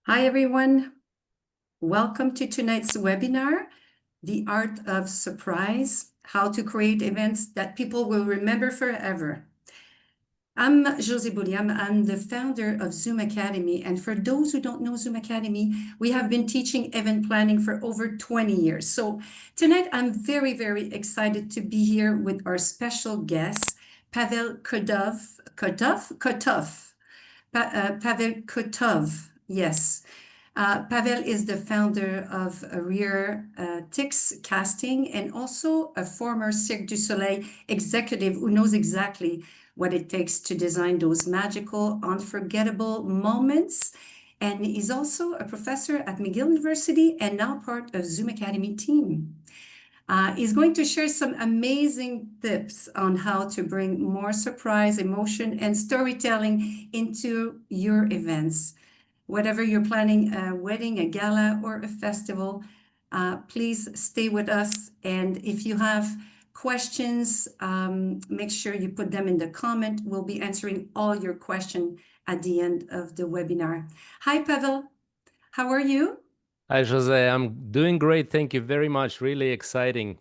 Hi, everyone. Welcome to tonight's webinar, The Art of Surprise, How to Create Events That People Will Remember Forever. I'm José Bouliam. I'm the founder of Zoom Academy. And for those who don't know Zoom Academy, we have been teaching event planning for over 20 years. So tonight, I'm very, very excited to be here with our special guest, Pavel Kotov. Pavel Kotov, yes. Pavel is the founder of REARTIX Casting and also a former Cirque du Soleil executive who knows exactly what it takes to design those magical, unforgettable moments. And he's also a professor at McGill University and now part of Zoom Academy team. He's going to share some amazing tips on how to bring more surprise, emotion, and storytelling into your events. Whatever you're planning, a wedding, a gala, or a festival, please stay with us. And if you have questions, make sure you put them in the comment. We'll be answering all your questions at the end of the webinar. Hi, Pavel. How are you? Hi, Jose. I'm doing great. Thank you very much. Really exciting.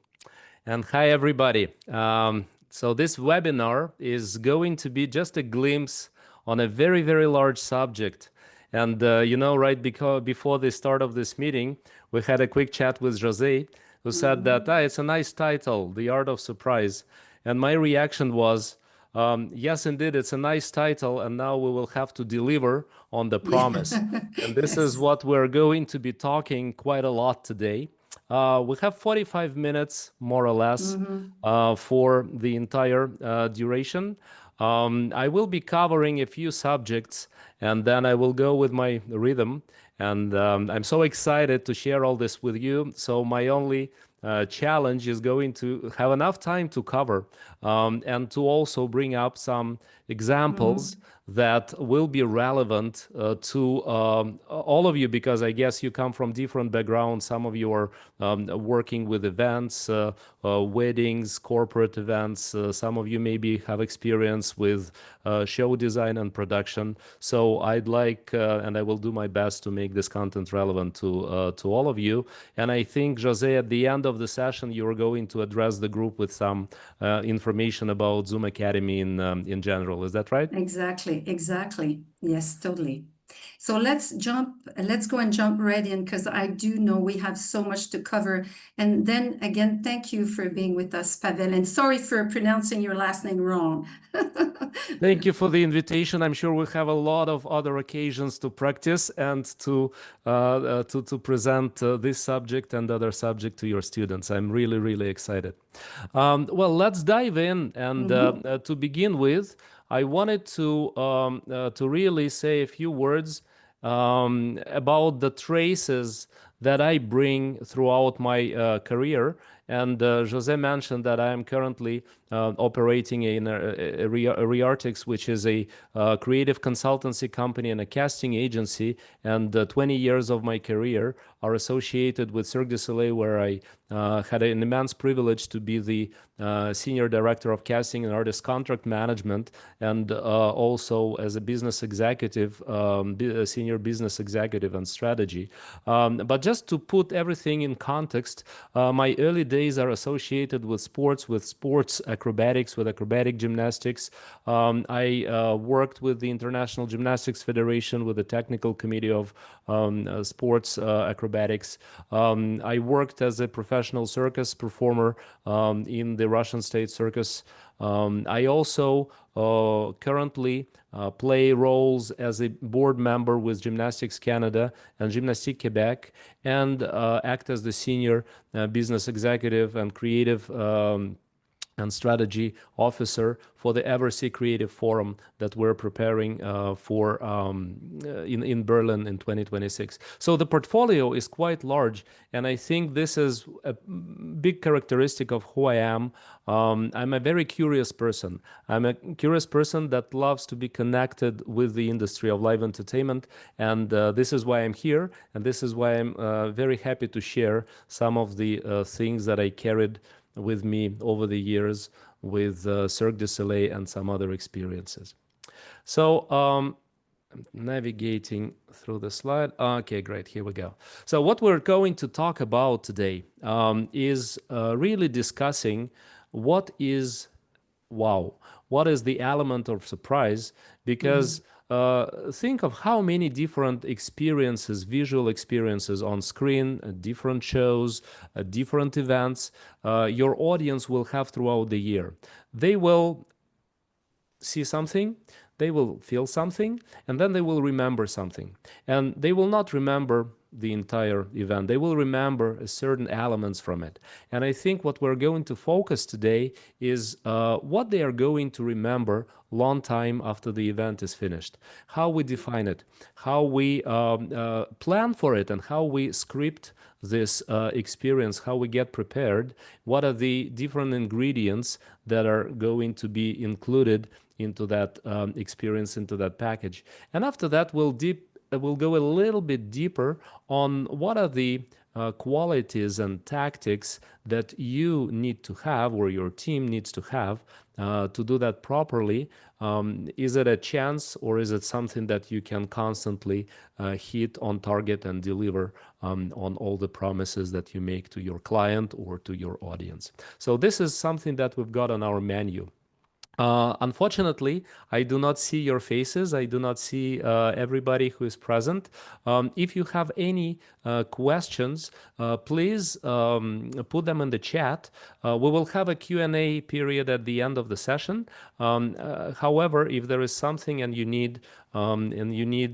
And hi, everybody. So this webinar is going to be just a glimpse on a very, very large subject. And right before the start of this meeting, we had a quick chat with Jose, who said that it's a nice title, The Art of Surprise. And my reaction was, yes, indeed, it's a nice title, and now we will have to deliver on the promise. And this is what we're going to be talking quite a lot today. We have 45 minutes, more or less, for the entire duration. I will be covering a few subjects, and then I will go with my rhythm. And I'm so excited to share all this with you. So my only challenge is going to have enough time to cover and to also bring up some examples that will be relevant to all of you, because I guess you come from different backgrounds. Some of you are working with events, weddings, corporate events. Some of you maybe have experience with show design and production. So I'd like, and I will do my best to make this content relevant to all of you. And I think, Jose, at the end of the session, you're going to address the group with some information about Zoom Academy in general. Is that right? Exactly. Yes, totally. So let's go and jump right in, because I do know we have so much to cover. And then again, thank you for being with us, Pavel, and sorry for pronouncing your last name wrong. Thank you for the invitation. I'm sure we'll have a lot of other occasions to practice and to present this subject and other subject to your students. I'm really, really excited. Well, let's dive in. And to begin with, I wanted to really say a few words about the traces that I bring throughout my career. And Jose mentioned that I am currently operating in a REARTIX, which is a creative consultancy company and a casting agency. And 20 years of my career are associated with Cirque du Soleil, where I had an immense privilege to be the senior director of casting and artist contract management, and also as a business executive, senior business executive and strategy. But just to put everything in context, my early days are associated with sports acrobatics, with acrobatic gymnastics. I worked with the International Gymnastics Federation, with the technical committee of sports acrobatics. I worked as a professional circus performer in the Russian State Circus. I also currently play roles as a board member with Gymnastics Canada and Gymnastique Quebec, and act as the senior business executive and creative and strategy officer for the Eversea Creative Forum that we're preparing for in Berlin in 2026. So the portfolio is quite large, and I think this is a big characteristic of who I am. I'm a very curious person. I'm a curious person that loves to be connected with the industry of live entertainment, and this is why I'm here, and this is why I'm very happy to share some of the things that I carried with me over the years with Cirque du Soleil and some other experiences. So navigating through the slide. Okay, great. Here we go. So what we're going to talk about today is really discussing what is wow, what is the element of surprise? Because think of how many different experiences, visual experiences on screen, different shows, different events your audience will have throughout the year. They will see something, they will feel something, and then they will remember something. And they will not remember the entire event. They will remember certain elements from it. And I think what we're going to focus today is what they are going to remember long time after the event is finished, how we define it, how we plan for it, and how we script this experience, how we get prepared, what are the different ingredients that are going to be included into that experience, into that package. And after that, we'll go a little bit deeper on what are the qualities and tactics that you need to have or your team needs to have to do that properly. Is it a chance or is it something that you can constantly hit on target and deliver on all the promises that you make to your client or to your audience? So this is something that we've got on our menu. Unfortunately, I do not see your faces. I do not see everybody who is present. If you have any questions, please put them in the chat. We will have a Q&A period at the end of the session. However, if there is something and you need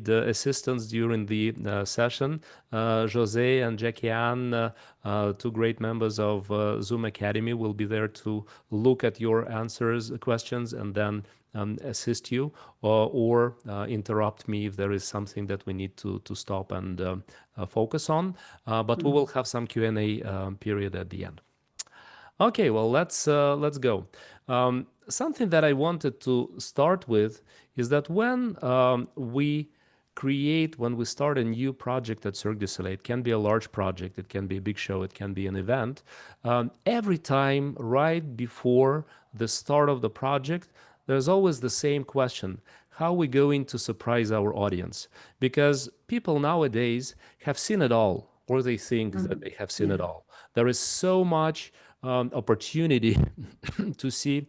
assistance during the session, Jose and Jackie Ann, two great members of Zoom Academy, will be there to look at your answers, questions, and then assist you or interrupt me if there is something that we need to stop and focus on. But we will have some Q&A period at the end. Okay, well, let's go. Something that I wanted to start with is that when when we start a new project at Cirque du Soleil, it can be a large project, it can be a big show, it can be an event. Every time, right before the start of the project, there's always the same question: how are we going to surprise our audience? Because people nowadays have seen it all, or they think that they have seen it all. There is so much opportunity to see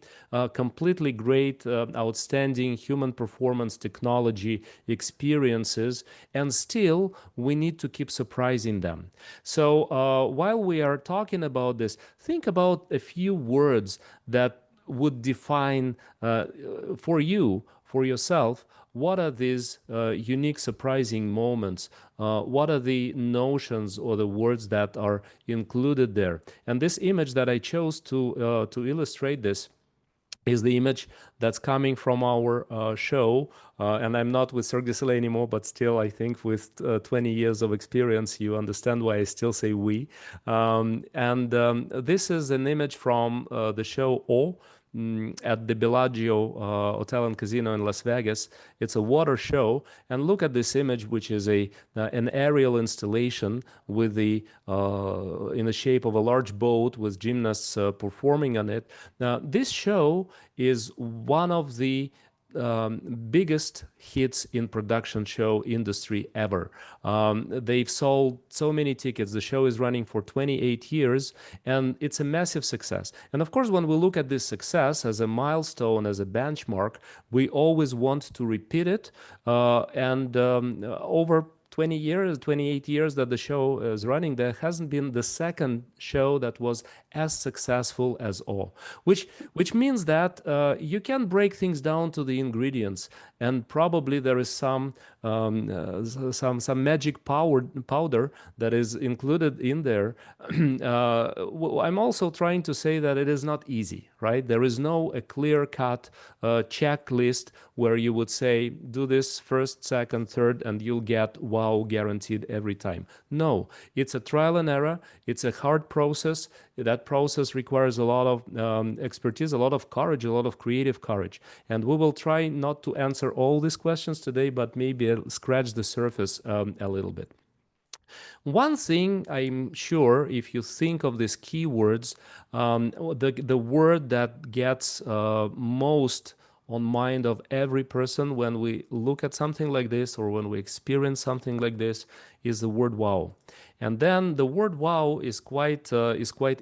completely great, outstanding human performance technology experiences, and still we need to keep surprising them. So while we are talking about this, think about a few words that would define for you, for yourself, what are these unique, surprising moments? What are the notions or the words that are included there? And this image that I chose to illustrate this is the image that's coming from our show. And I'm not with Cirque du Soleil anymore, but still, I think with 20 years of experience, you understand why I still say we. This is an image from the show O at the Bellagio Hotel and Casino in Las Vegas. It's a water show, and look at this image, which is an aerial installation with in the shape of a large boat with gymnasts performing on it. Now, this show is one of the biggest hits in production show industry ever. They've sold so many tickets. The show is running for 28 years, and it's a massive success. And of course, when we look at this success as a milestone, as a benchmark, we always want to repeat it. Over 20 years, 28 years that the show is running, there hasn't been the second show that was as successful as O, which means that you can break things down to the ingredients, and probably there is some magic powder that is included in there. I'm also trying to say that it is not easy, right? There is no a clear-cut checklist where you would say, do this first, second, third, and you'll get wow guaranteed every time. No, it's a trial and error. It's a hard process. That process requires a lot of expertise, a lot of courage, a lot of creative courage. And we will try not to answer all these questions today, but maybe scratch the surface a little bit. One thing I'm sure, if you think of these keywords, the word that gets most on mind of every person when we look at something like this or when we experience something like this is the word wow. And then the word wow is quite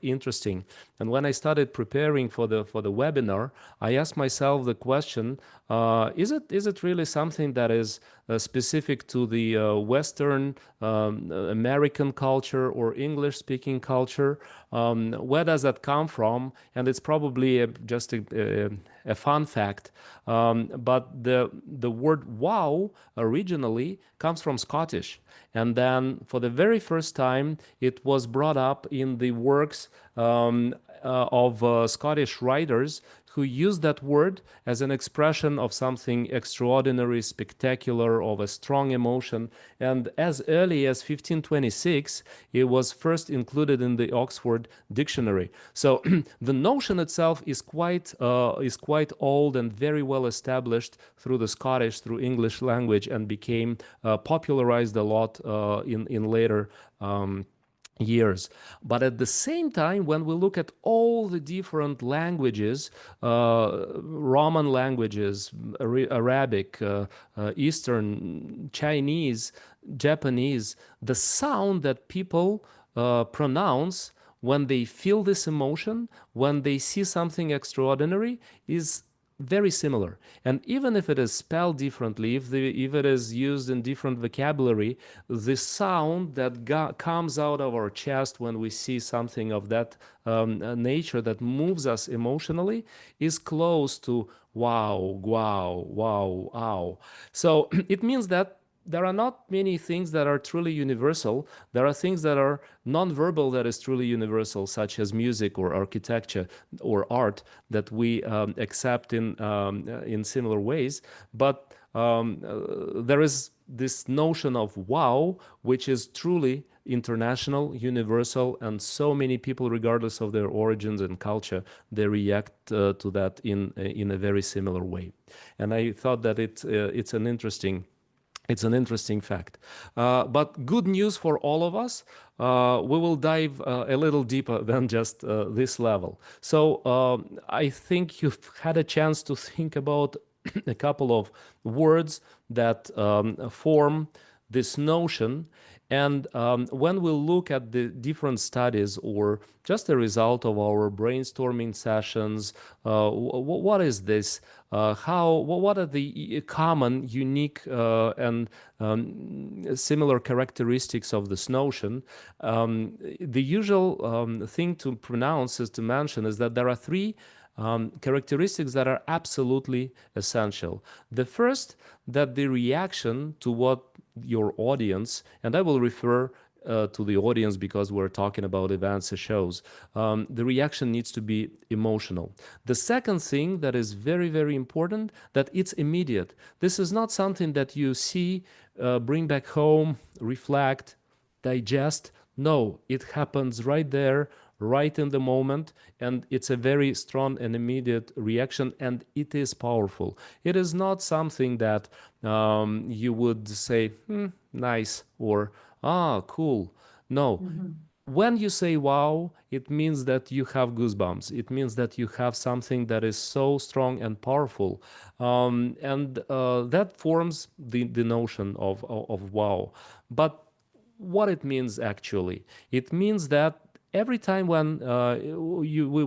interesting. And when I started preparing for the webinar, I asked myself the question: is it really something that is specific to the Western American culture or English-speaking culture? Where does that come from? And it's probably just a fun fact, but the word wow originally comes from Scottish, and then for the very first time it was brought up in the works of Scottish writers who used that word as an expression of something extraordinary, spectacular, of a strong emotion. And as early as 1526, it was first included in the Oxford Dictionary. So the notion itself is quite old and very well established through the Scottish, through English language, and became popularized a lot in later years. But at the same time, when we look at all the different languages, Roman languages, Arabic, Eastern, Chinese, Japanese, the sound that people pronounce when they feel this emotion, when they see something extraordinary, is very similar. And even if it is spelled differently, if it is used in different vocabulary, the sound that comes out of our chest when we see something of that nature that moves us emotionally is close to wow, wow, wow, wow. So it means that there are not many things that are truly universal. There are things that are non-verbal that is truly universal, such as music or architecture or art that we accept in similar ways. But there is this notion of wow, which is truly international, universal, and so many people, regardless of their origins and culture, they react to that in a very similar way. And I thought that it's an interesting fact. But good news for all of us. We will dive a little deeper than just this level. So I think you've had a chance to think about a couple of words that form this notion. And when we look at the different studies or just a result of our brainstorming sessions, what is this? What are the common, unique, and similar characteristics of this notion? The usual thing to pronounce is to mention is that there are three characteristics that are absolutely essential. The first, that the reaction to what your audience, and I will refer to the audience because we're talking about events and shows, the reaction needs to be emotional. The second thing that is very, very important, that it's immediate. This is not something that you see, bring back home, reflect, digest. No, it happens right there, right in the moment, and it's a very strong and immediate reaction, and it is powerful. It is not something that you would say, nice, or cool. No. When you say wow, it means that you have goosebumps. It means that you have something that is so strong and powerful. And that forms the notion of wow. But what it means actually? It means that every time when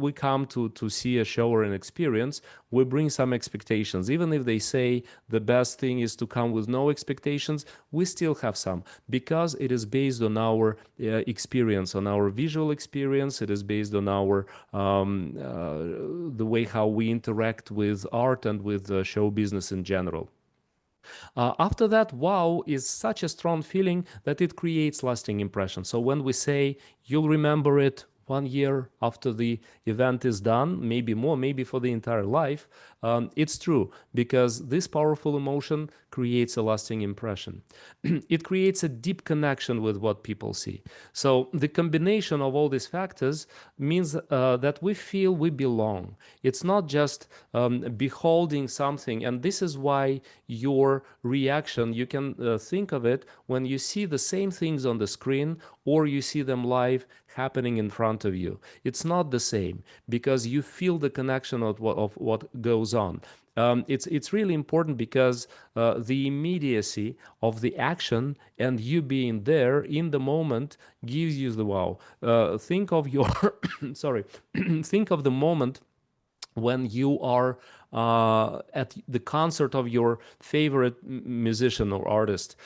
we come to see a show or an experience, we bring some expectations. Even if they say the best thing is to come with no expectations, we still have some, because it is based on our experience, on our visual experience. It is based on our the way how we interact with art and with show business in general. After that, wow is such a strong feeling that it creates lasting impression. So when we say you'll remember it 1 year after the event is done, maybe more, maybe for the entire life, it's true, because this powerful emotion creates a lasting impression. It creates a deep connection with what people see. So the combination of all these factors means that we feel we belong. It's not just beholding something, and this is why your reaction, you can think of it when you see the same things on the screen or you see them live, happening in front of you. It's not the same because you feel the connection of what goes on. It's really important because the immediacy of the action and you being there in the moment gives you the wow. Think of your sorry, think of the moment when you are at the concert of your favorite musician or artist.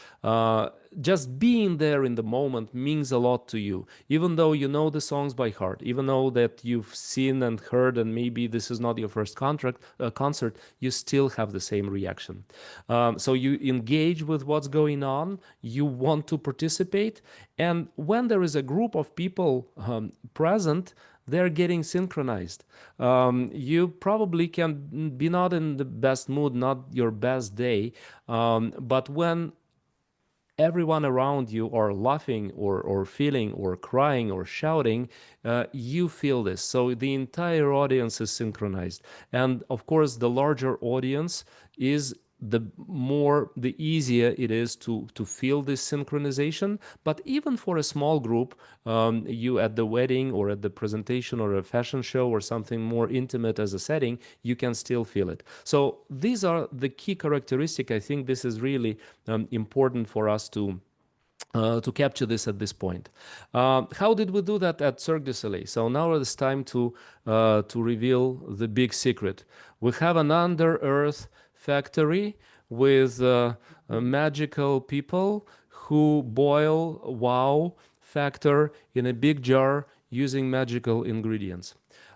Just being there in the moment means a lot to you, even though you know the songs by heart, even though that you've seen and heard, and maybe this is not your first concert, you still have the same reaction. So you engage with what's going on, you want to participate, and when there is a group of people present, they're getting synchronized. You probably can be not in the best mood, not your best day, but when everyone around you are laughing or feeling or crying or shouting, you feel this. So the entire audience is synchronized. And of course, the larger audience is the easier it is to feel this synchronization. But even for a small group, you at the wedding or at the presentation or a fashion show or something more intimate as a setting, you can still feel it. So these are the key characteristic. I think this is really important for us to capture this at this point. How did we do that at Cirque du Soleil? So now it's time to reveal the big secret. We have an under-earth factory with magical people who boil wow factor in a big jar using magical ingredients.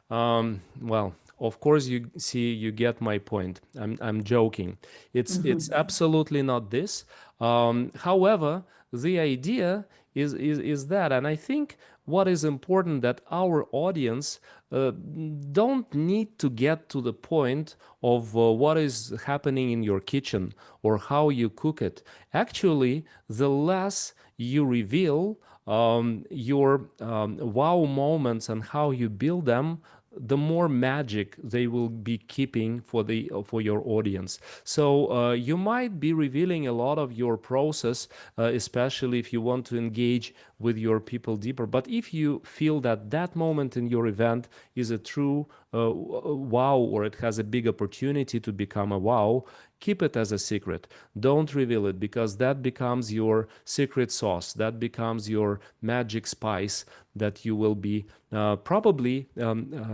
Well, of course, you get my point. I'm joking. It's absolutely not this. However, the idea is that, and I think what is important that our audience don't need to get to the point of what is happening in your kitchen or how you cook it. Actually, the less you reveal your wow moments and how you build them, the more magic they will be keeping for your audience. So you might be revealing a lot of your process, especially if you want to engage with your people deeper. But if you feel that that moment in your event is a true wow, or it has a big opportunity to become a wow, keep it as a secret. Don't reveal it, because that becomes your secret sauce. That becomes your magic spice that you will be probably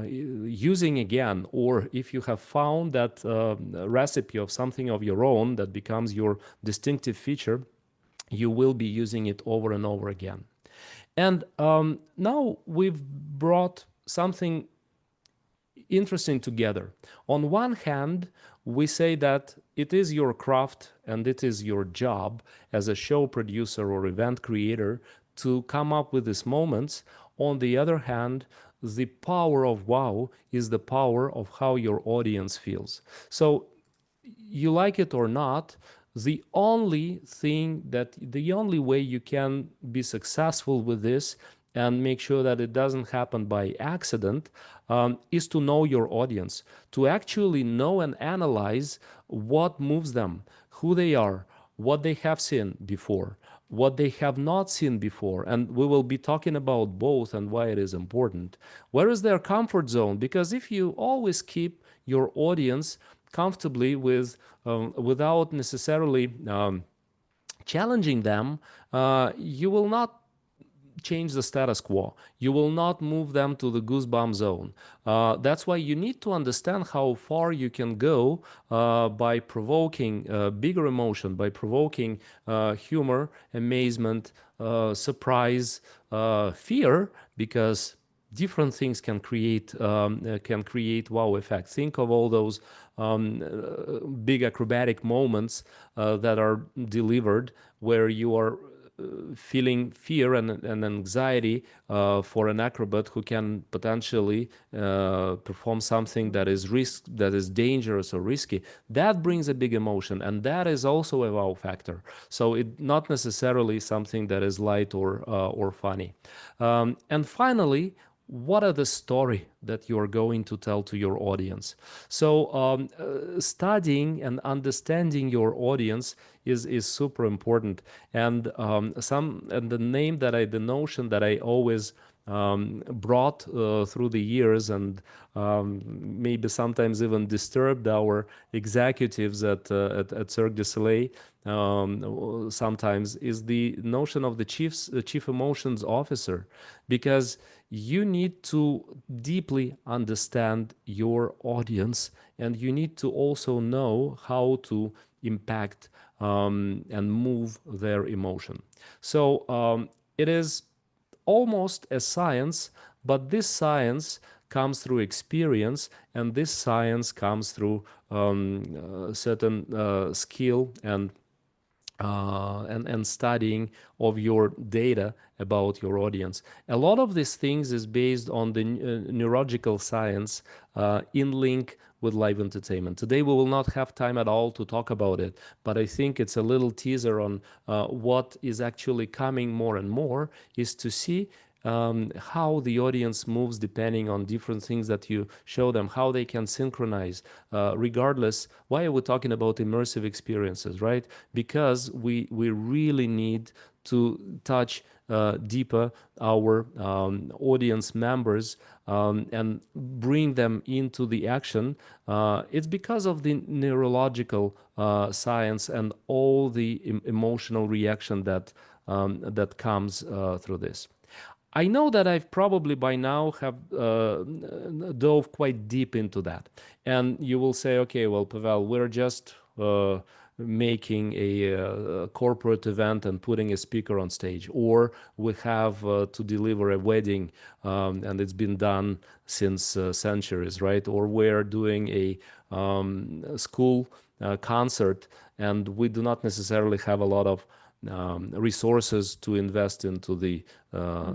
using again. Or if you have found that recipe of something of your own that becomes your distinctive feature, you will be using it over and over again. And now we've brought something interesting together. On one hand, we say that it is your craft and it is your job as a show producer or event creator to come up with these moments. On the other hand, the power of wow is the power of how your audience feels. So you like it or not, the only way you can be successful with this and make sure that it doesn't happen by accident is to know your audience, to actually know and analyze what moves them, who they are, what they have seen before, what they have not seen before. And we will be talking about both and why it is important. Where is their comfort zone? Because if you always keep your audience comfortably without necessarily challenging them, you will not change the status quo. You will not move them to the goosebump zone. That's why you need to understand how far you can go by provoking bigger emotion, by provoking humor, amazement, surprise, fear, because different things can create wow effect. Think of all those big acrobatic moments that are delivered where you are feeling fear and anxiety for an acrobat who can potentially perform something that is dangerous or risky. That brings a big emotion, and that is also a wow factor. So it not necessarily something that is light or funny. And finally, what are the story that you are going to tell to your audience? So studying and understanding your audience is super important. And the notion that I always brought through the years and maybe sometimes even disturbed our executives at Cirque du Soleil sometimes is the notion of the chief emotions officer, because you need to deeply understand your audience and you need to also know how to impact and move their emotion. So it is almost a science, but this science comes through experience, and this science comes through certain skill and studying of your data about your audience. A lot of these things is based on the neurological science in link with live entertainment. Today we will not have time at all to talk about it, but I think it's a little teaser on what is actually coming more and more is to see how the audience moves depending on different things that you show them, how they can synchronize, regardless. Why are we talking about immersive experiences, right? Because we really need to touch deeper our audience members and bring them into the action. It's because of the neurological science and all the emotional reaction that comes through this. I know that I've probably by now have dove quite deep into that. And you will say, okay, well, Pavel, we're just making a corporate event and putting a speaker on stage, or we have to deliver a wedding and it's been done since centuries, right? Or we're doing a school concert and we do not necessarily have a lot of resources to invest into the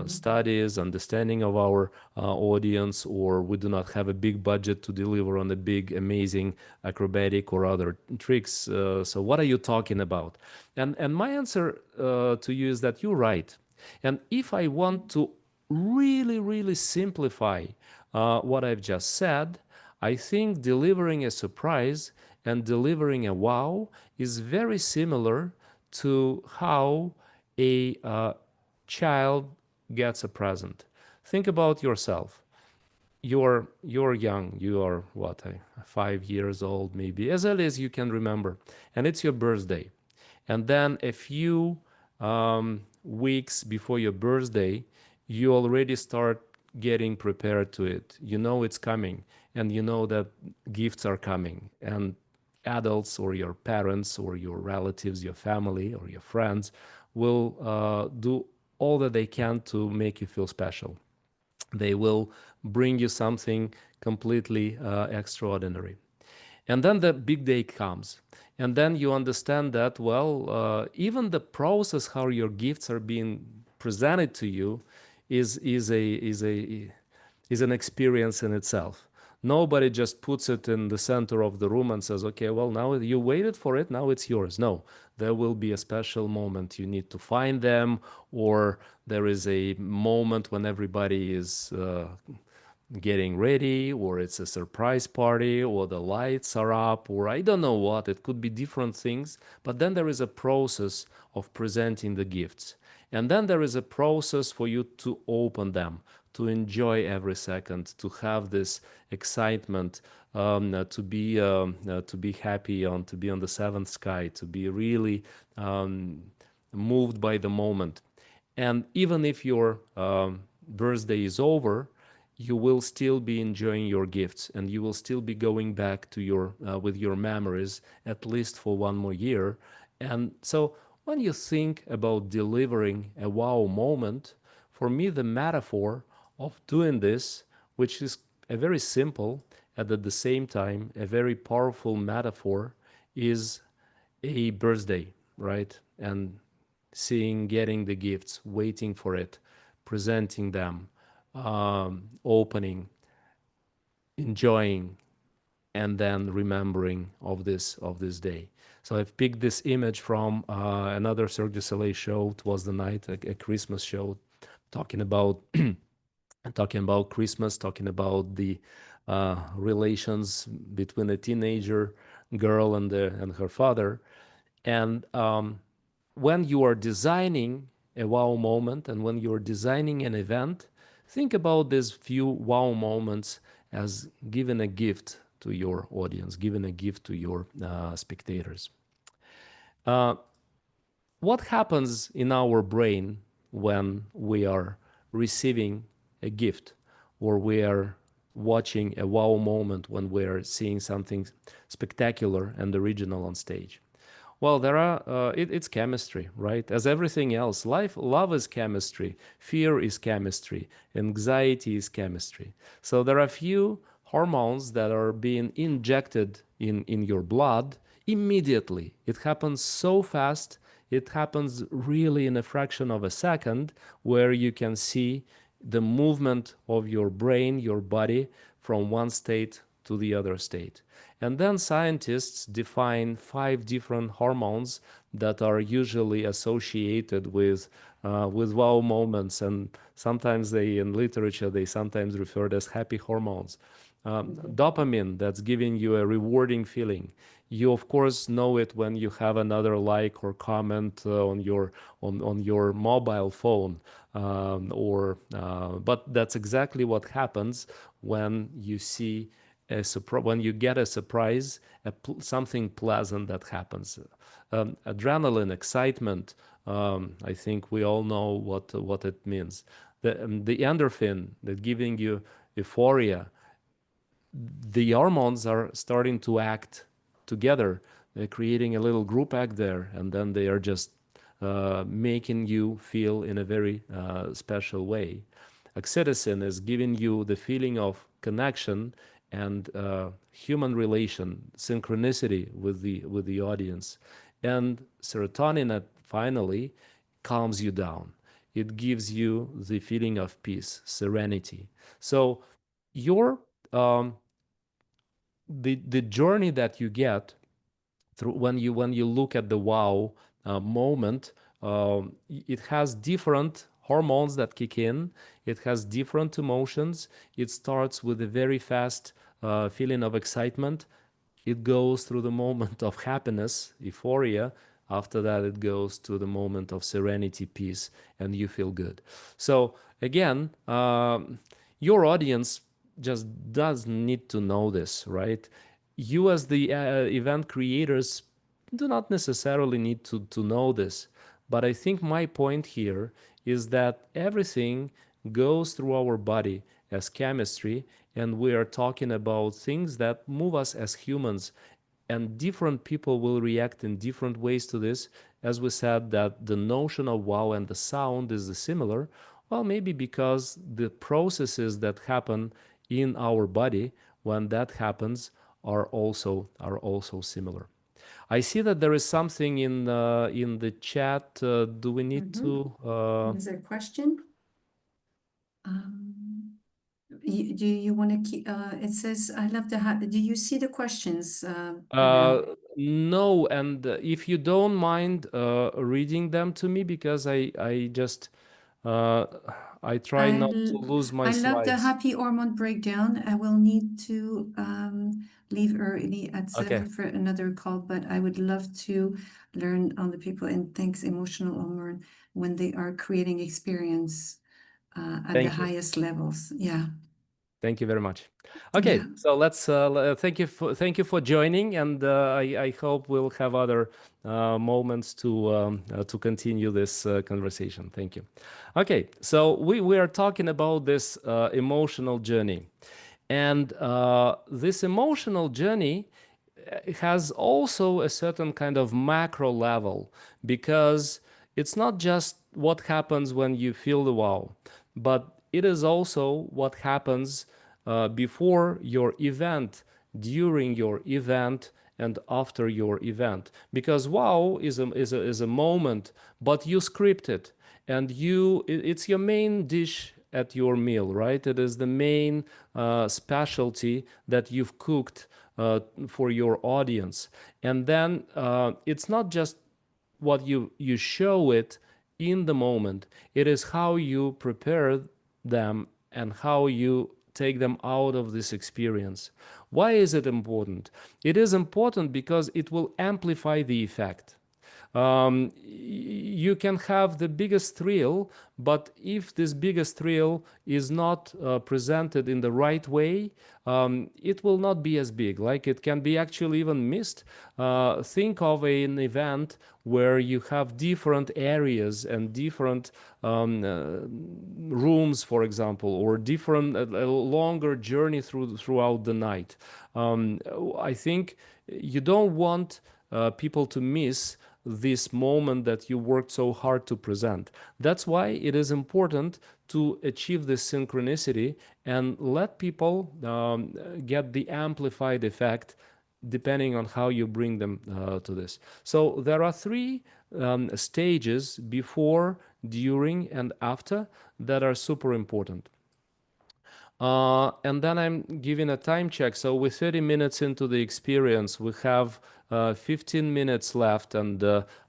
studies, understanding of our audience, or we do not have a big budget to deliver on a big, amazing acrobatic or other tricks. So what are you talking about? And my answer to you is that you're right. And if I want to really, really simplify what I've just said, I think delivering a surprise and delivering a wow is very similar to how a child gets a present. Think about yourself. You're young. You are what, 5 years old, maybe as early as you can remember, and it's your birthday. And then a few weeks before your birthday, you already start getting prepared to it. You know it's coming, and you know that gifts are coming, and adults or your parents or your relatives, your family or your friends will do all that they can to make you feel special. They will bring you something completely extraordinary. And then the big day comes. And then you understand that, well, even the process how your gifts are being presented to you is an experience in itself. Nobody just puts it in the center of the room and says, okay, well, now you waited for it, now it's yours. No, there will be a special moment. You need to find them, or there is a moment when everybody is getting ready, or it's a surprise party, or the lights are up, or I don't know what. It could be different things. But then there is a process of presenting the gifts. And then there is a process for you to open them, to enjoy every second, to have this excitement, to be happy, to be on the seventh sky, to be really moved by the moment. And even if your birthday is over, you will still be enjoying your gifts, and you will still be going back to your with your memories at least for one more year. And so when you think about delivering a wow moment, for me the metaphor of doing this, which is a very simple and at the same time a very powerful metaphor, is a birthday, right? And seeing, getting the gifts, waiting for it, presenting them, opening, enjoying, and then remembering of this day. So I've picked this image from another Cirque du Soleil show. It was the night, a Christmas show, talking about talking about Christmas, talking about the relations between a teenager girl and her father. And when you are designing a wow moment and when you're designing an event, think about these few wow moments as giving a gift to your audience, giving a gift to your spectators. What happens in our brain when we are receiving a gift, or we are watching a wow moment, when we are seeing something spectacular and original on stage? Well, it's chemistry, right? As everything else, love is chemistry, fear is chemistry, anxiety is chemistry. So there are few hormones that are being injected in your blood immediately. It happens so fast. It happens really in a fraction of a second, where you can see the movement of your brain, your body, from one state to the other state. And then scientists define 5 different hormones that are usually associated with wow moments, and sometimes in literature, they sometimes referred as happy hormones. Dopamine, that's giving you a rewarding feeling. You of course know it when you have another like or comment on your mobile phone, but that's exactly what happens when you see when you get a surprise, something pleasant that happens. Adrenaline, excitement. I think we all know what it means. The endorphin that giving you euphoria. The hormones are starting to act together. They're creating a little group act there, and then they are just making you feel in a very special way. Oxytocin is giving you the feeling of connection and human relation, synchronicity with the audience. And serotonin, finally, calms you down. It gives you the feeling of peace, serenity. So your the journey that you get through when you look at the wow moment, it has different hormones that kick in. It has different emotions. It starts with a very fast feeling of excitement. It goes through the moment of happiness, euphoria. After that, it goes to the moment of serenity, peace, and you feel good. So again, your audience just does need to know this, right? You as the event creators do not necessarily need to know this. But I think my point here is that everything goes through our body as chemistry, and we are talking about things that move us as humans, and different people will react in different ways to this. As we said, that the notion of wow and the sound is similar. Well, maybe because the processes that happen in our body when that happens are also similar. I see that there is something in the chat. Do we need to? Is there a question? Do you want to keep? It says, "I love the." Do you see the questions, Pavel? No, and if you don't mind reading them to me, because I just I try I not to l- lose my I love the slides. happy hormone breakdown. I will need to leave early at Okay, 7 for another call, but I would love to learn on the people and thanks emotional hormone when they are creating experience at the thank you. highest levels. Yeah, Thank you very much. yeah. Okay, so let's thank you for joining, and I hope we'll have other moments to continue this conversation. Thank you. Okay, so we are talking about this emotional journey, and this emotional journey has also a certain kind of macro level, because it's not just what happens when you feel the wow, but it is also what happens before your event, during your event, and after your event. Because wow is a moment, but you script it, and it's your main dish at your meal, right? It is the main specialty that you've cooked for your audience. And then it's not just what you show it in the moment, it is how you prepare them and how you take them out of this experience. Why is it important? It is important because it will amplify the effect. you can have the biggest thrill, but if this biggest thrill is not presented in the right way, it will not be as big. Like, it can be actually even missed. Think of an event where you have different areas and different rooms, for example, or different a longer journey throughout the night. I think you don't want people to miss this moment that you worked so hard to present. That's why it is important to achieve this synchronicity and let people get the amplified effect depending on how you bring them to this. So there are three stages: before, during, and after, that are super important. And then I'm giving a time check. So we're 30 minutes into the experience. We have 15 minutes left, and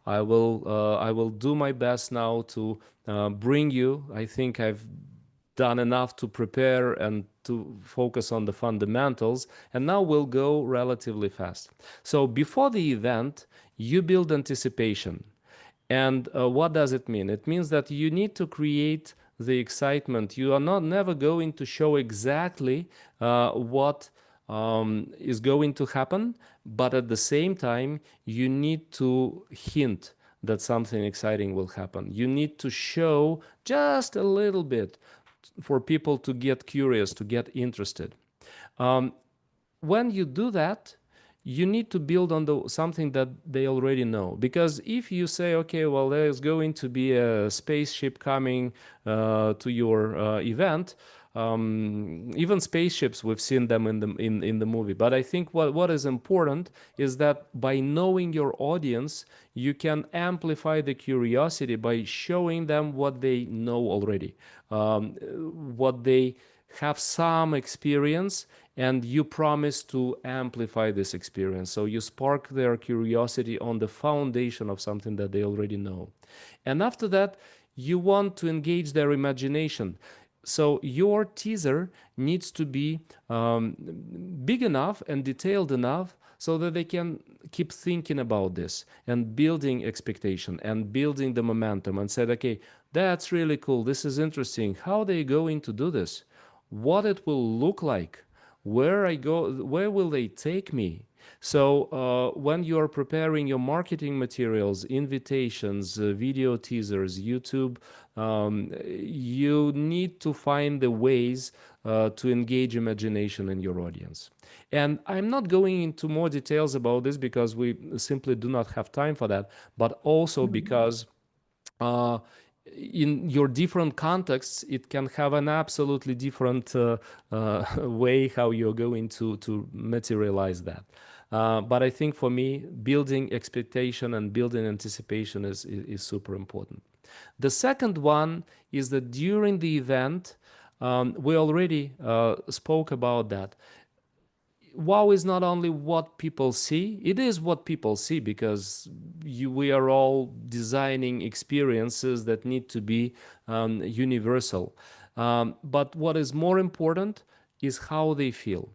I will do my best now to bring you. I think I've done enough to prepare and to focus on the fundamentals. And now we'll go relatively fast. So before the event, you build anticipation. And what does it mean? It means that you need to create the excitement. You are not never going to show exactly what is going to happen, but at the same time, you need to hint that something exciting will happen. You need to show just a little bit for people to get curious, to get interested. When you do that, you need to build on something that they already know. Because if you say, okay, well, there's going to be a spaceship coming to your event, even spaceships, we've seen them in the movie. But I think what is important is that by knowing your audience, you can amplify the curiosity by showing them what they know already, what they have some experience, and you promise to amplify this experience. So you spark their curiosity on the foundation of something that they already know. And after that, you want to engage their imagination. So your teaser needs to be big enough and detailed enough so that they can keep thinking about this and building expectation and building the momentum and said, okay, that's really cool. This is interesting. How are they going to do this? What it will look like, where I go, where will they take me? So when you are preparing your marketing materials, invitations, video teasers, YouTube, you need to find the ways to engage imagination in your audience. And I'm not going into more details about this because we simply do not have time for that, but also because in your different contexts, it can have an absolutely different way how you're going to materialize that. But I think for me, building expectation and building anticipation is super important. The second one is that during the event, we already spoke about that. Wow is not only what people see, it is what people see because we are all designing experiences that need to be universal. But what is more important is how they feel.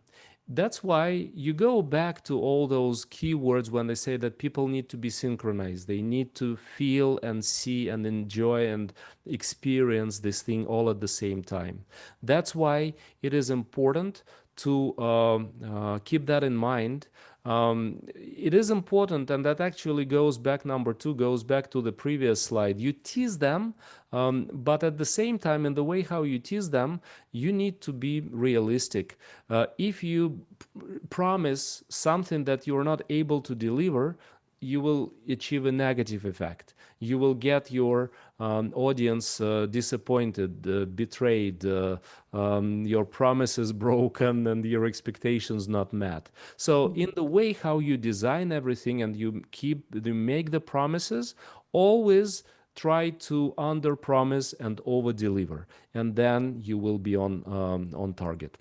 That's why you go back to all those keywords when they say that people need to be synchronized. They need to feel and see and enjoy and experience this thing all at the same time. That's why it is important to keep that in mind. It is important, and that actually goes back, number two, goes back to the previous slide. You tease them, but at the same time, in the way how you tease them, you need to be realistic. If you promise something that you're not able to deliver, you will achieve a negative effect. You will get your audience disappointed, betrayed, your promises broken, and your expectations not met. So in the way how you design everything and you make the promises, always try to under promise and over deliver, and then you will be on target.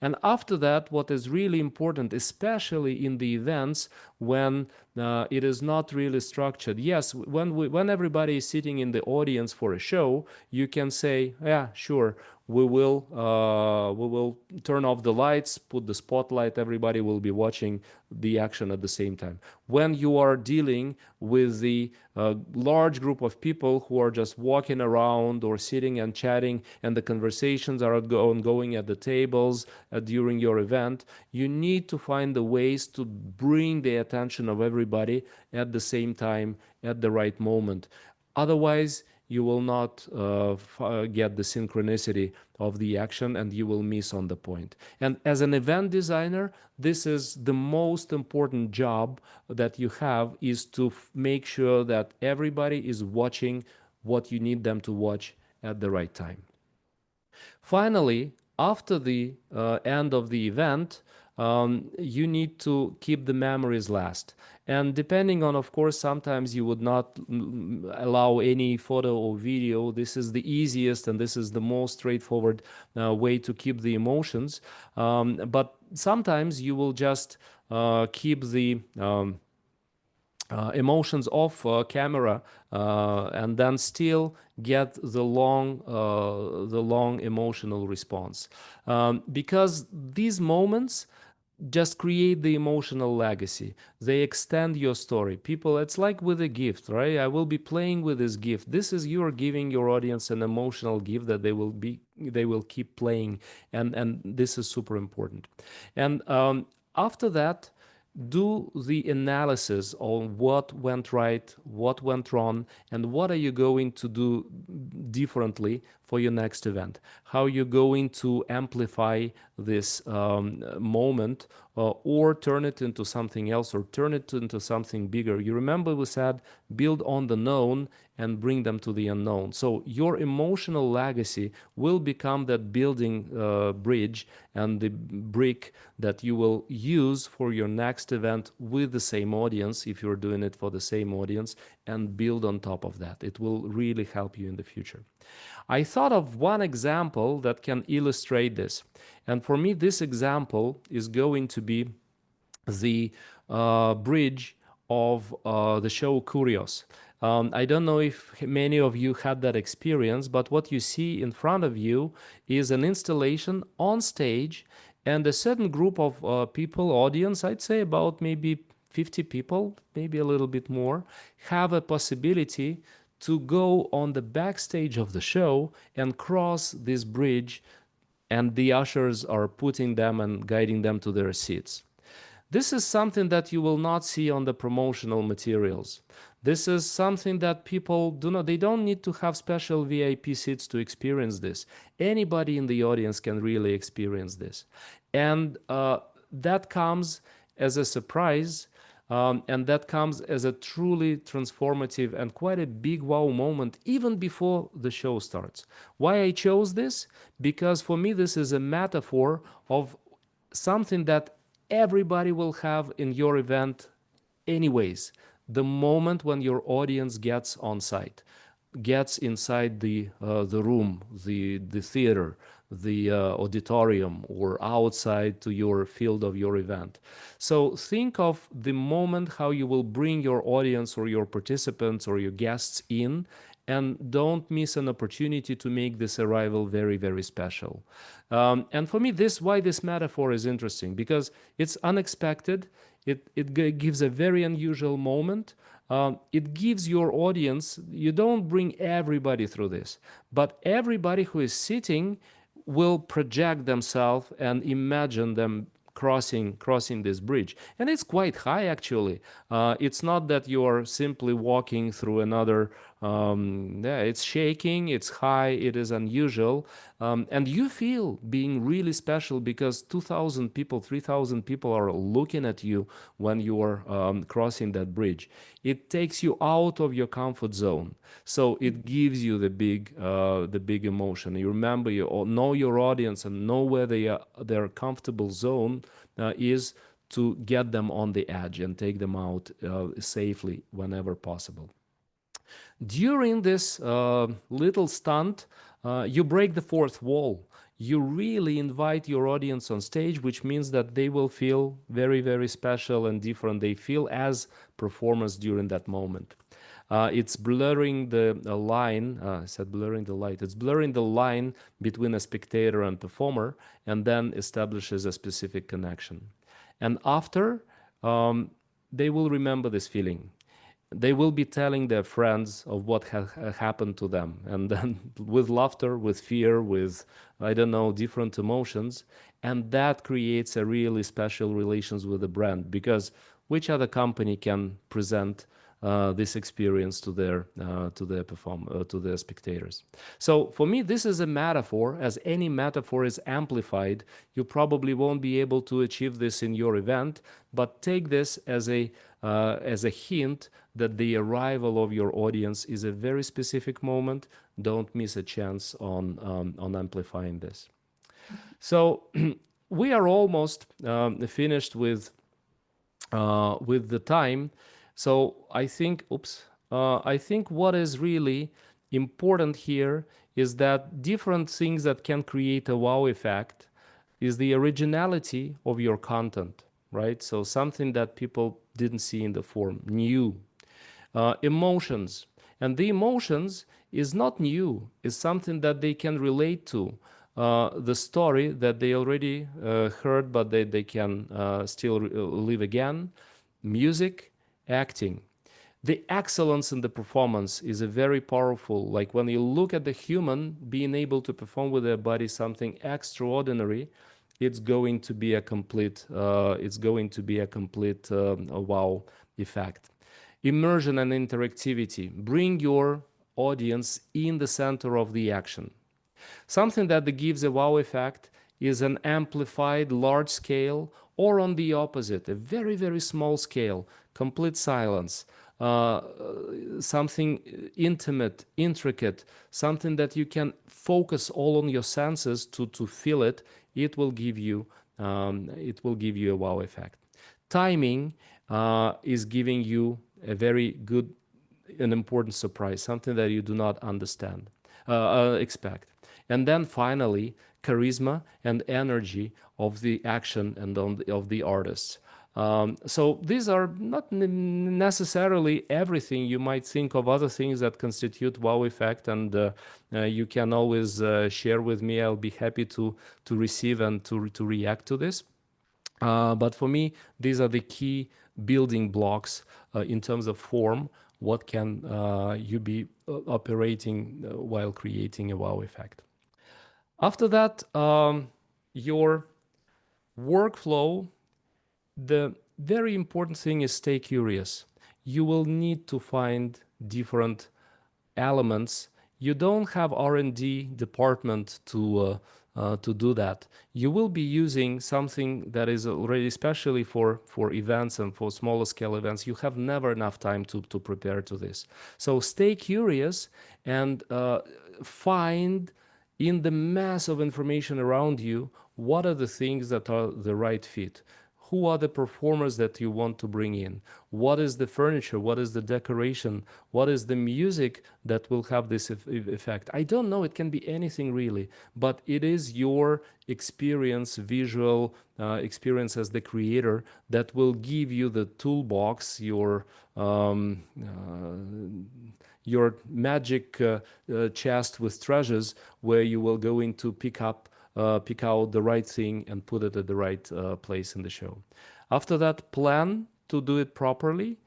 And after that, what is really important, especially in the events when it is not really structured. Yes, when everybody is sitting in the audience for a show, you can say, yeah, sure, we will turn off the lights, put the spotlight, everybody will be watching the action at the same time. When you are dealing with the large group of people who are just walking around or sitting and chatting, and the conversations are ongoing at the tables during your event, you need to find the ways to bring the attention of everybody at the same time, at the right moment. Otherwise, you will not get the synchronicity of the action, and you will miss on the point. And as an event designer, this is the most important job that you have, is to make sure that everybody is watching what you need them to watch at the right time. Finally, after the end of the event, you need to keep the memories last. And depending on, of course, sometimes you would not allow any photo or video. This is the easiest and this is the most straightforward way to keep the emotions. But sometimes you will just keep the emotions off camera and then still get the long emotional response, because these moments just create the emotional legacy. They extend your story. People, it's like with a gift, right? I will be playing with this gift. This is, you are giving your audience an emotional gift that they will keep playing, and this is super important. And after that, do the analysis on what went right, what went wrong, and what are you going to do differently for your next event. How you're going to amplify this moment, or turn it into something else, or turn it into something bigger. You remember we said build on the known and bring them to the unknown. So your emotional legacy will become that building bridge and the brick that you will use for your next event with the same audience, if you're doing it for the same audience, and build on top of that. It will really help you in the future. I thought of one example that can illustrate this. And for me, this example is going to be the bridge of the show Curios. I don't know if many of you had that experience, but what you see in front of you is an installation on stage, and a certain group of people, audience, I'd say about maybe 50 people, maybe a little bit more, have a possibility to go on the backstage of the show and cross this bridge, and the ushers are putting them and guiding them to their seats. This is something that you will not see on the promotional materials. This is something that people do not, they don't need to have special VIP seats to experience this. Anybody in the audience can really experience this. And that comes as a surprise, and that comes as a truly transformative and quite a big wow moment even before the show starts. Why I chose this? Because for me, this is a metaphor of something that everybody will have in your event anyways. The moment when your audience gets on site, gets inside the room, the theater, the auditorium, or outside to your field of your event. So think of the moment how you will bring your audience or your participants or your guests in, and don't miss an opportunity to make this arrival very, very special. And for me, why this metaphor is interesting, because it's unexpected. It gives a very unusual moment. It gives your audience, you don't bring everybody through this, but everybody who is sitting will project themselves and imagine them crossing this bridge. And it's quite high, actually. It's not that you are simply walking through another, yeah, it's shaking, it's high, it is unusual. And you feel being really special because 2,000 people, 3,000 people are looking at you when you are crossing that bridge. It takes you out of your comfort zone. So it gives you the big emotion. You remember, you know your audience and know where their comfortable zone is, to get them on the edge and take them out safely whenever possible. During this little stunt, you break the fourth wall. You really invite your audience on stage, which means that they will feel very, very special and different. They feel as performers during that moment. It's blurring the line, I said blurring the light, it's blurring the line between a spectator and performer, and then establishes a specific connection. And after, they will remember this feeling. They will be telling their friends of what has happened to them. And then with laughter, with fear, with, I don't know, different emotions. And that creates a really special relations with the brand, because which other company can present this experience to their to their spectators? So for me, this is a metaphor. As any metaphor is amplified, you probably won't be able to achieve this in your event, but take this as a hint that the arrival of your audience is a very specific moment. Don't miss a chance on amplifying this. So we are almost finished with the time. So I think, I think what is really important here is that different things that can create a wow effect is the originality of your content, right? So something that people didn't see in the form, new. Emotions. And the emotions is not new, it's something that they can relate to. The story that they already heard, but they can still live again. Music, acting. The excellence in the performance is a very powerful, like when you look at the human being able to perform with their body something extraordinary, it's going to be a complete, wow effect. Immersion and interactivity. Bring your audience in the center of the action. Something that gives a wow effect is an amplified large scale, or on the opposite, a very, very small scale, complete silence, something intimate, intricate, something that you can focus all on your senses to feel it. It will give you a wow effect. Timing is giving you a very good and important surprise, something that you do not understand, expect. And then finally, charisma and energy of the action and of the artists. So these are not necessarily everything. You might think of other things that constitute wow effect, and you can always share with me. I'll be happy to receive and to react to this. But for me, these are the key building blocks in terms of form. What can you be operating while creating a wow effect? After that, your workflow, the very important thing is stay curious. You will need to find different elements. You don't have R&D department to do that. You will be using something that is already, especially for events and for smaller scale events, you have never enough time to prepare to this. So stay curious and find in the mass of information around you, what are the things that are the right fit? Who are the performers that you want to bring in? What is the furniture? What is the decoration? What is the music that will have this effect? I don't know. It can be anything really, but it is your experience, visual experience as the creator, that will give you the toolbox, your magic chest with treasures, where you will go in to pick out the right thing and put it at the right place in the show. After that, plan to do it properly,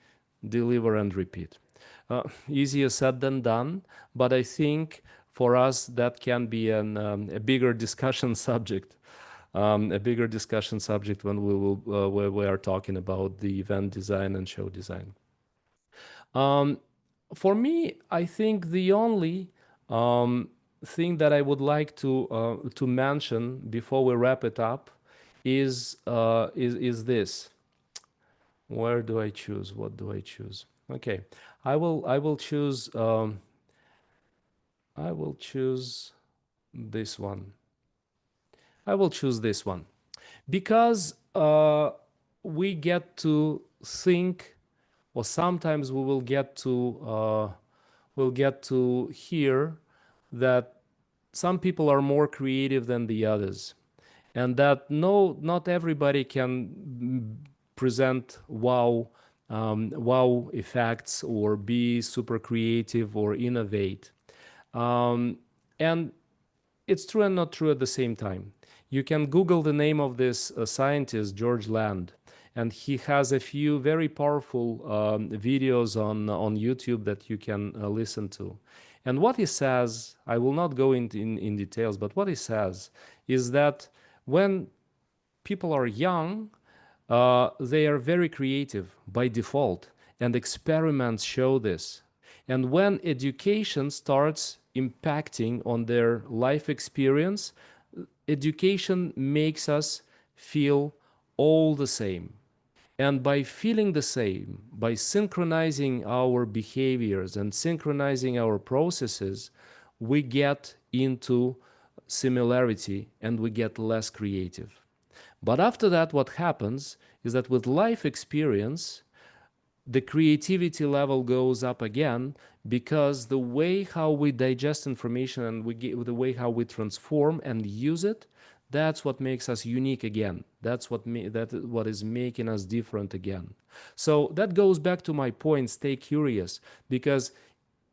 deliver and repeat. Easier said than done, but I think for us that can be a bigger discussion subject. When where we are talking about the event design and show design. For me, I think the only thing that I would like to mention before we wrap it up is this. Where do I choose? What do I choose? Okay, I will choose this one. I will choose this one because we get to think, or sometimes we will get to hear that some people are more creative than the others, and that not everybody can present wow effects or be super creative or innovate. And it's true and not true at the same time. You can Google the name of this scientist, George Land, and he has a few very powerful videos on YouTube that you can listen to. And what he says, I will not go in details, but what he says is that when people are young, they are very creative by default, and experiments show this. And when education starts impacting on their life experience, education makes us feel all the same. And by feeling the same, by synchronizing our behaviors and synchronizing our processes, we get into similarity and we get less creative. But after that, what happens is that with life experience, the creativity level goes up again, because the way how we digest information and the way how we transform and use it, that's what makes us unique again. That's what is making us different again. So that goes back to my point, stay curious, because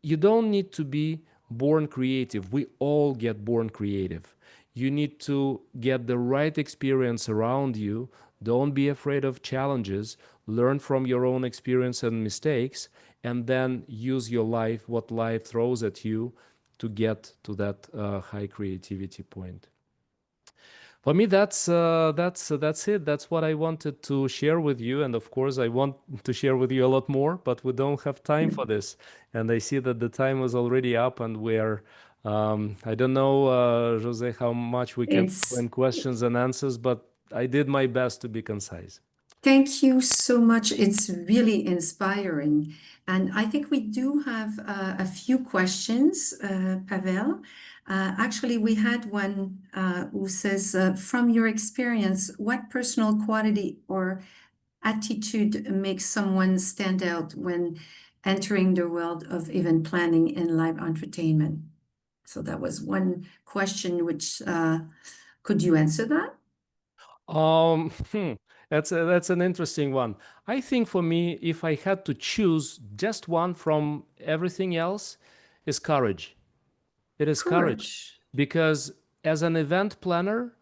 you don't need to be born creative. We all get born creative. You need to get the right experience around you. Don't be afraid of challenges. Learn from your own experience and mistakes, and then use your life, what life throws at you, to get to that high creativity point. For me, that's it. That's what I wanted to share with you, and of course, I want to share with you a lot more, but we don't have time for this. And I see that the time is already up, and we're I don't know, Jose, how much we can go It's in questions and answers, but I did my best to be concise. Thank you so much. It's really inspiring. And I think we do have a few questions, Pavel. Actually, we had one who says, from your experience, what personal quality or attitude makes someone stand out when entering the world of event planning and live entertainment? So that was one question, which could you answer that? Um, hmm, that's an interesting one. I think for me, if I had to choose just one from everything else, is courage. It is courage, Courage. because as an event planner,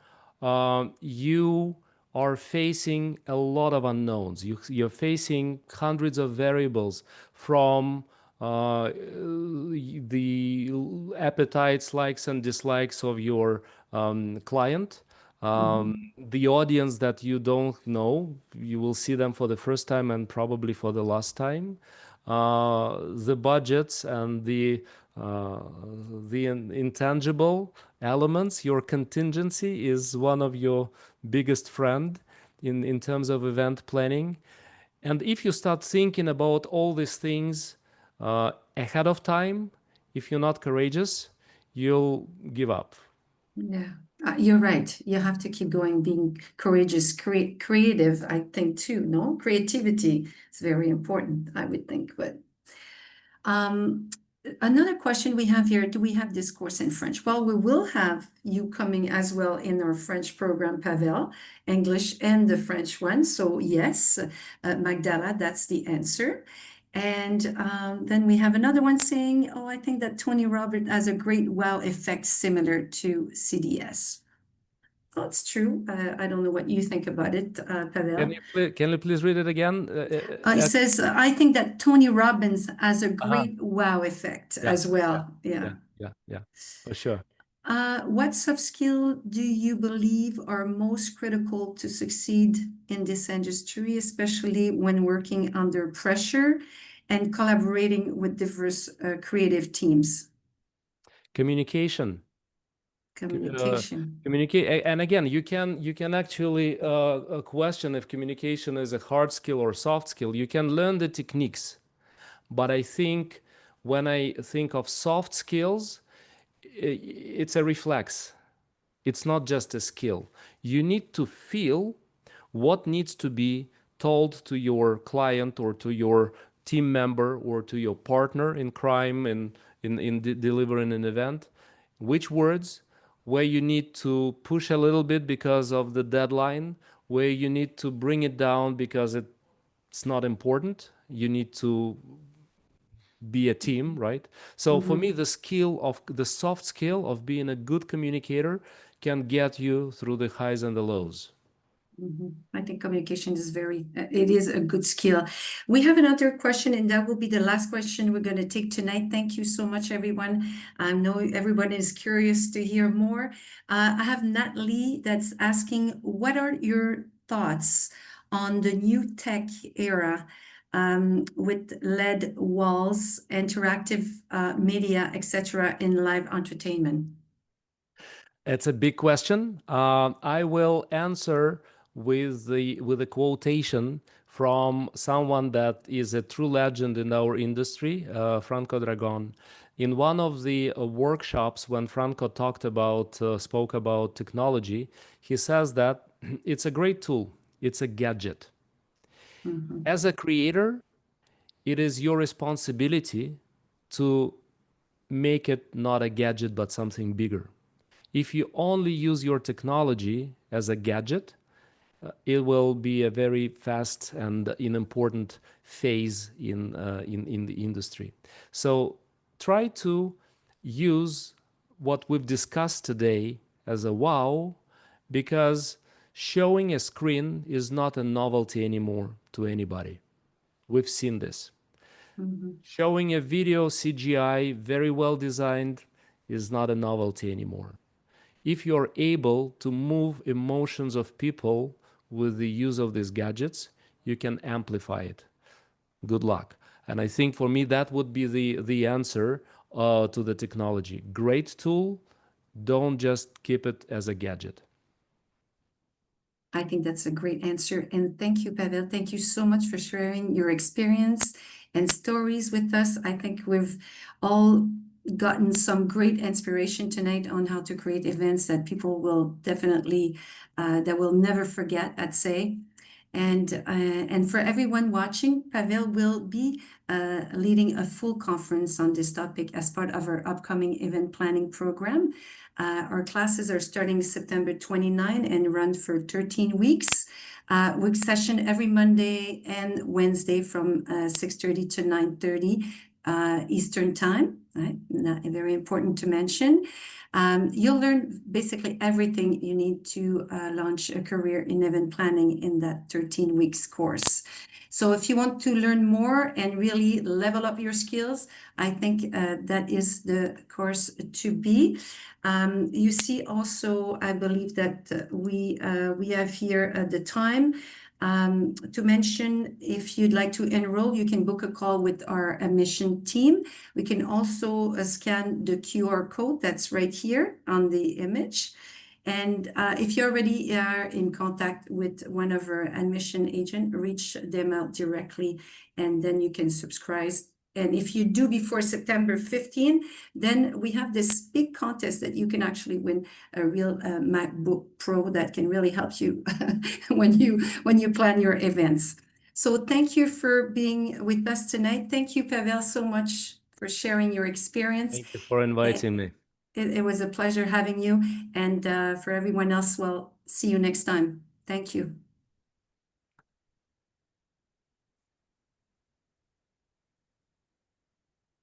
you are facing a lot of unknowns. You're facing hundreds of variables, from the appetites, likes, and dislikes of your client, Mhm. the audience that you don't know. You will see them for the first time and probably for the last time. The budgets and uh, the intangible elements. Your contingency is one of your biggest friend in terms of event planning. And if you start thinking about all these things ahead of time, if you're not courageous, you'll give up. Yeah, you're right. You have to keep going, being courageous, creative, I think too, no? Creativity is very important, I would think. But um, another question we have here, do we have this course in French? Well, we will have you coming as well in our French program, Pavel, English and the French one. So yes, Magdala, that's the answer. And then we have another one saying, oh, I think that Tony Robbins has a great wow effect similar to CDS. Well, it's true. I don't know what you think about it, Pavel. Can you please read it again? He says, I think that Tony Robbins has a Uh-huh. great wow effect Yeah, as yeah, well. yeah, Yeah. yeah, for sure. What soft skill do you believe are most critical to succeed in this industry, especially when working under pressure and collaborating with diverse creative teams? Communication. uh, Communication. Communicate. And again, you can actually question if communication is a hard skill or soft skill. You can learn the techniques, but I think when I think of soft skills, it's a reflex. It's not just a skill. You need to feel what needs to be told to your client or to your team member or to your partner in crime, in delivering an event. which words, where you need to push a little bit because of the deadline, where you need to bring it down because it's not important. You need to be a team, right? So for me, the soft skill of being a good communicator can get you through the highs and the lows. I think communication is it is a good skill. We have another question, and that will be the last question we're going to take tonight. Thank you so much, everyone. I know everyone is curious to hear more. I have Natalie that's asking, what are your thoughts on the new tech era with LED walls, interactive media, etc., in live entertainment? It's a big question. I will answer with a quotation from someone that is a true legend in our industry, Franco Dragon. In one of the workshops, when Franco spoke about technology, he says that it's a great tool. It's a gadget. As a creator, it is your responsibility to make it not a gadget, but something bigger. If you only use your technology as a gadget, it will be a very fast and unimportant phase in the industry. So try to use what we've discussed today as a wow, because showing a screen is not a novelty anymore to anybody. We've seen this. Showing a video CGI very well designed is not a novelty anymore. If you're able to move emotions of people with the use of these gadgets, you can amplify it. Good luck. And I think for me, that would be the answer to the technology. Great tool. Don't just keep it as a gadget. I think that's a great answer. And thank you, Pavel. Thank you so much for sharing your experience and stories with us. I think we've all gotten some great inspiration tonight on how to create events that people will definitely, that will never forget, I'd say. And for everyone watching, Pavel will be leading a full conference on this topic as part of our upcoming event planning program. Our classes are starting September 29 and run for 13 weeks. Week session every Monday and Wednesday from 6:30 to 9:30 Eastern Time. Right? Very important to mention. You'll learn basically everything you need to launch a career in event planning in that 13 weeks course. So if you want to learn more and really level up your skills, I think that is the course to be. You see also, I believe that we have here the time to mention, if you'd like to enroll, you can book a call with our admission team. We can also scan the QR code that's right here on the image. And if you already are in contact with one of our admission agents, reach them out directly, and then you can subscribe. And if you do before September 15, then we have this big contest that you can actually win a real MacBook Pro that can really help you when you plan your events. So thank you for being with us tonight. Thank you, Pavel, so much for sharing your experience. Thank you for inviting me. It was a pleasure having you. And for everyone else, well, see you next time. Thank you.